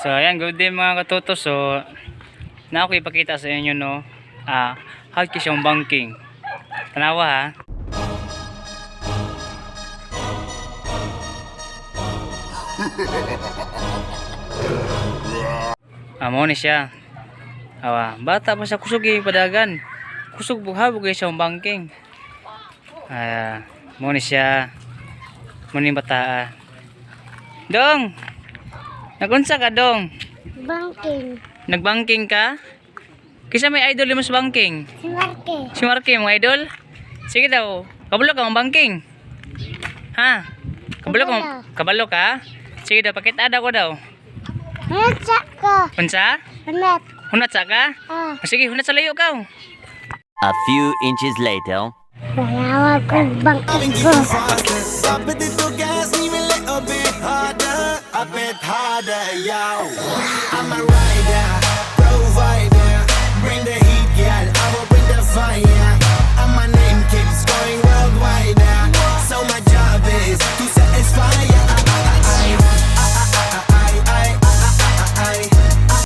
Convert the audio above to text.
So ayan, good day mga katuto. So na ako ipakita sa inyo no. How siyang banking. Tanawa ha. Amo ni siya. Bata pa siya, kusog yung padagan. Kusog buhabog yung siyang banking. Mo ni siya. Mo ni bata. Dong! Nagunsa ka dong? Banking. Nagbanking ka? Kisa may idol mo sa banking? Si Marque. Si Marky, mga idol? Sige daw. Kabalo ka ang banking. Ha? Kabalo ka? Sige daw, pakita daw ko daw. Hunat sa ko. Unsa? Hunat. Hunat sa ka? Sige, hunat sa layo ka. A few inches later. Wala ko banking ko. A bit harder, yo. I'm a rider.